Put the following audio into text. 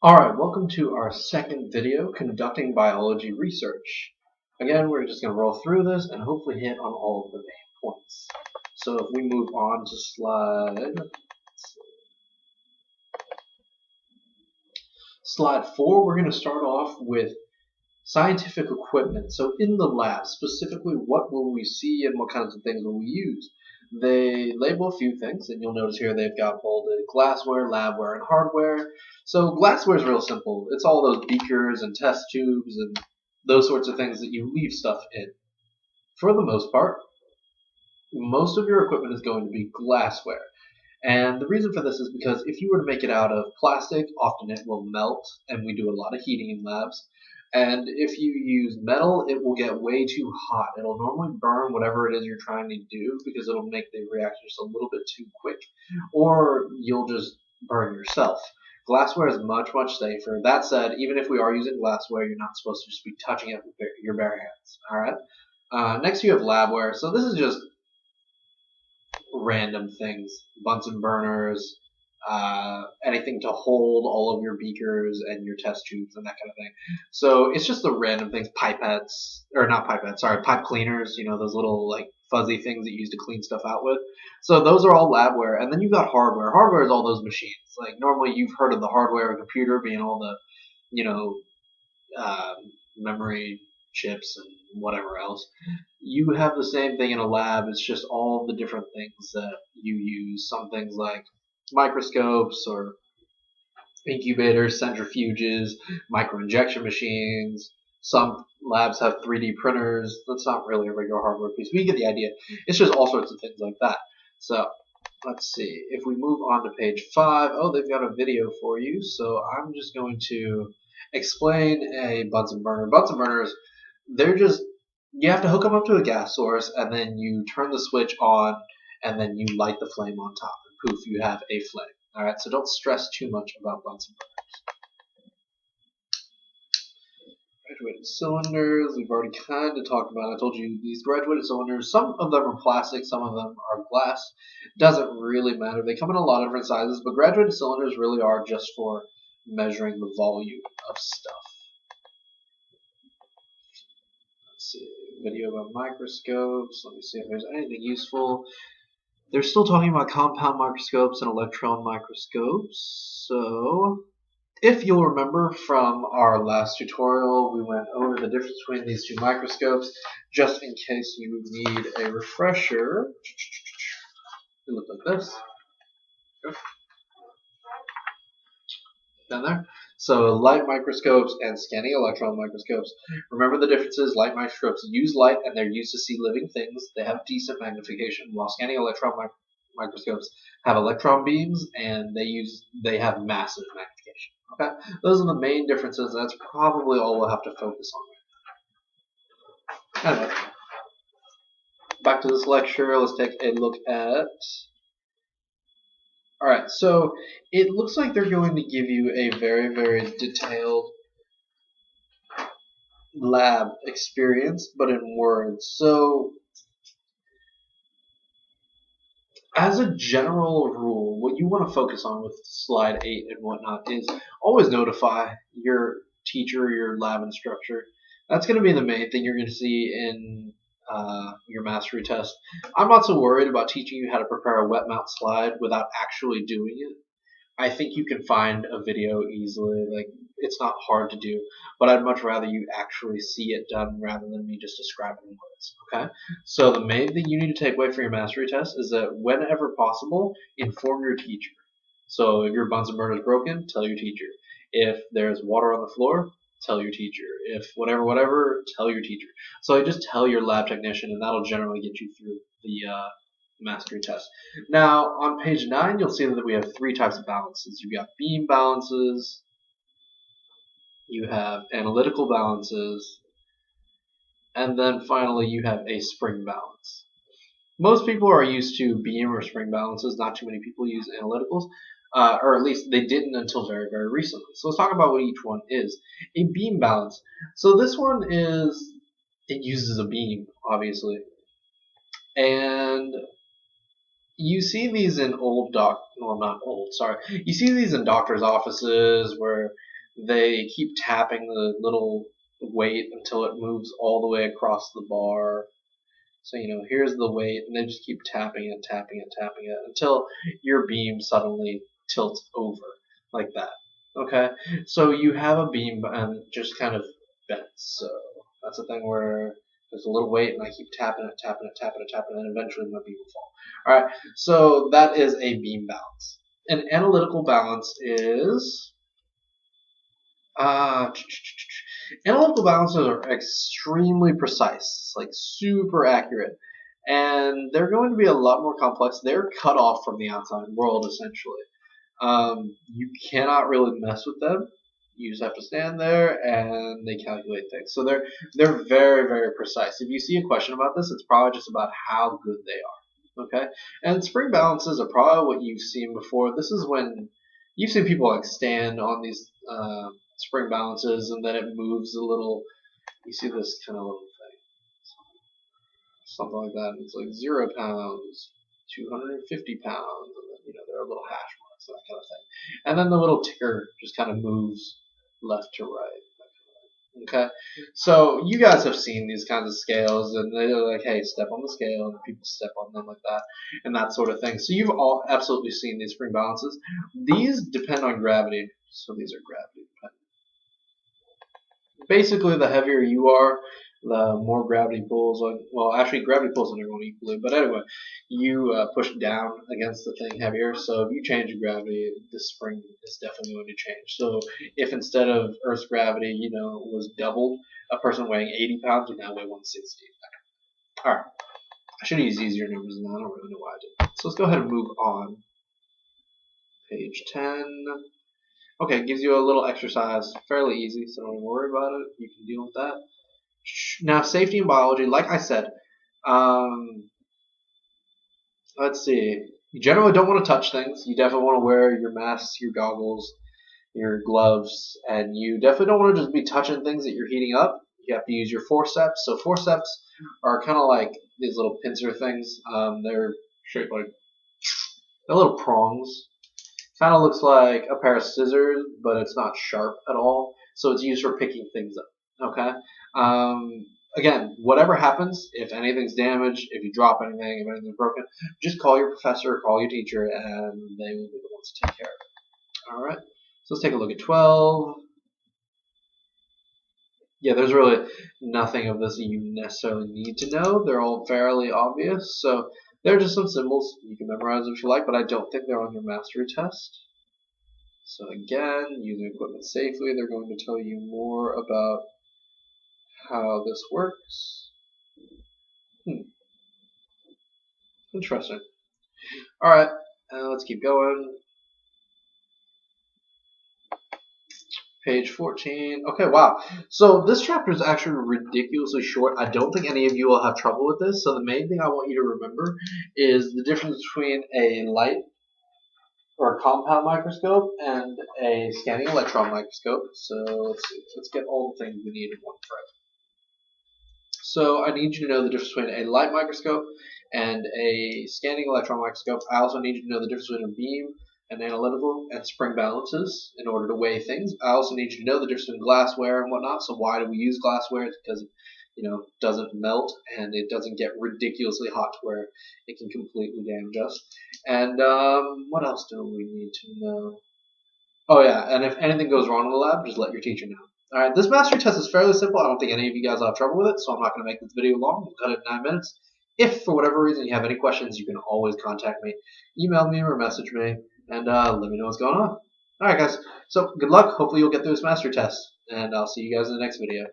Alright, welcome to our second video, Conducting Biology Research. Again, we're just going to roll through this and hopefully hit on all of the main points. So if we move on to slide 4, we're going to start off with scientific equipment. So in the lab, specifically, what will we see and what kinds of things will we use? They label a few things, and you'll notice here they've got bolded glassware, labware, and hardware. So glassware is real simple. It's all those beakers and test tubes and those sorts of things that you leave stuff in. For the most part, most of your equipment is going to be glassware. And the reason for this is because if you were to make it out of plastic, often it will melt, and we do a lot of heating in labs. And if you use metal, it will get way too hot. It'll normally burn whatever it is you're trying to do because it'll make the reaction just a little bit too quick, or you'll just burn yourself. Glassware is much, much safer. That said, even if we are using glassware, you're not supposed to just be touching it with your bare hands. All right. Next, you have labware. So this is just random things, Bunsen burners, anything to hold all of your beakers and your test tubes and that kind of thing. So it's just the random things, pipettes, or not pipettes, sorry, pipe cleaners, those little like fuzzy things that you use to clean stuff out with. So those are all labware. And then you've got hardware. Hardware is all those machines. Like normally you've heard of the hardware of a computer being all the, memory chips and whatever else. You have the same thing in a lab. It's just all the different things that you use. Some things like microscopes or incubators, centrifuges, microinjection machines. Some labs have 3D printers. That's not really a regular hardware piece, but you get the idea. It's just all sorts of things like that. So let's see. If we move on to page 5, oh, they've got a video for you. So I'm just going to explain a Bunsen burner. Bunsen burners, they're just, you have to hook them up to a gas source, and then you turn the switch on, and then you light the flame on top, and poof, you have a flame. All right, so don't stress too much about Bunsen burners. Graduated cylinders, we've already kind of talked about. I told you these graduated cylinders, some of them are plastic, some of them are glass. Doesn't really matter. They come in a lot of different sizes, but graduated cylinders really are just for measuring the volume of stuff. Let's see, video about microscopes. Let me see if there's anything useful. They're still talking about compound microscopes and electron microscopes. So, if you'll remember from our last tutorial, we went over the difference between these two microscopes. Just in case you need a refresher, it looks like this. Down there. So light microscopes and scanning electron microscopes. Remember the differences. Light microscopes use light and they're used to see living things. They have decent magnification, while scanning electron microscopes have electron beams and they have massive magnification. Okay, those are the main differences. That's probably all we'll have to focus on. Anyway, back to this lecture. Let's take a look at. Alright, so it looks like they're going to give you a very, very detailed lab experience, but in words. So, as a general rule, what you want to focus on with slide 8 and whatnot is always notify your teacher, your lab instructor. That's going to be the main thing you're going to see in your mastery test. I'm not so worried about teaching you how to prepare a wet mount slide without actually doing it. I think you can find a video easily. Like, it's not hard to do, but I'd much rather you actually see it done rather than me just describe it in words. Okay? So the main thing you need to take away from your mastery test is that whenever possible, inform your teacher. So if your Bunsen burner is broken, tell your teacher. If there's water on the floor, tell your teacher. If whatever, tell your teacher. So just tell your lab technician, and that'll generally get you through the mastery test. Now, on page 9, you'll see that we have 3 types of balances. You've got beam balances, you have analytical balances, and then finally you have a spring balance. Most people are used to beam or spring balances. Not too many people use analyticals, or at least they didn't until very, very recently. So let's talk about what each one is. A beam balance. So this one it uses a beam, obviously. And you see these in you see these in doctors' offices where they keep tapping the little weight until it moves all the way across the bar. So, here's the weight, and they just keep tapping it, tapping it, tapping it until your beam suddenly tilts over like that. Okay? So you have a beam and just kind of bends. So that's the thing where there's a little weight, and I keep tapping it, tapping it, tapping it, tapping it, and eventually my beam will fall. Alright, so that is a beam balance. An analytical balance is analytical balances are extremely precise, like super accurate, and they're going to be a lot more complex. They're cut off from the outside world, essentially. You cannot really mess with them. You just have to stand there and they calculate things. So they're very, very precise. If you see a question about this, it's probably just about how good they are. Okay? And spring balances are probably what you've seen before. This is when you've seen people like stand on these spring balances and then it moves a little. You see this kind of little thing, something like that. And it's like 0 pounds, 250 pounds, and then there are little hash marks, that kind of thing. And then the little ticker just kind of moves left to right. Okay, so you guys have seen these kinds of scales, and they're like, hey, step on the scale, and people step on them like that, and that sort of thing. So you've all absolutely seen these spring balances. These depend on gravity, so these are gravity dependent. Basically, the heavier you are, the more gravity pulls on. Well, actually, gravity pulls on everyone equally. But anyway, you push down against the thing heavier. So if you change the gravity, the spring is definitely going to change. So if instead of Earth's gravity, was doubled, a person weighing 80 pounds would now weigh 160. All right. I should use easier numbers than that. I don't really know why I did. So let's go ahead and move on. Page 10. Okay, it gives you a little exercise, fairly easy, so don't worry about it. You can deal with that. Now, safety in biology, like I said, let's see. You generally don't want to touch things. You definitely want to wear your masks, your goggles, your gloves, and you definitely don't want to just be touching things that you're heating up. You have to use your forceps. So forceps are kind of like these little pincer things. They're shaped like they're little prongs. Kind of looks like a pair of scissors, but it's not sharp at all. So it's used for picking things up. Okay. Again, whatever happens, if anything's damaged, if you drop anything, if anything's broken, just call your professor, call your teacher, and they will be the ones to take care of it. All right. So let's take a look at 12. Yeah, there's really nothing of this that you necessarily need to know. They're all fairly obvious. So they're just some symbols. You can memorize if you like, but I don't think they're on your mastery test. So again, using equipment safely, they're going to tell you more about how this works. Interesting. Alright, let's keep going. Page 14. Okay, wow. So this chapter is actually ridiculously short. I don't think any of you will have trouble with this. So the main thing I want you to remember is the difference between a light or a compound microscope and a scanning electron microscope. So let's see. Let's get all the things we need in one frame. So I need you to know the difference between a light microscope and a scanning electron microscope. I also need you to know the difference between a beam, an analytical, and spring balances in order to weigh things. I also need you to know the difference between glassware and whatnot. So why do we use glassware? It's because it doesn't melt and it doesn't get ridiculously hot to where it can completely damage us. And what else do we need to know? Oh yeah, and if anything goes wrong in the lab, just let your teacher know. Alright, this mastery test is fairly simple. I don't think any of you guys will have trouble with it, so I'm not going to make this video long. We'll cut it 9 minutes. If, for whatever reason, you have any questions, you can always contact me. Email me or message me, and let me know what's going on. Alright, guys. So, good luck. Hopefully you'll get through this mastery test, and I'll see you guys in the next video.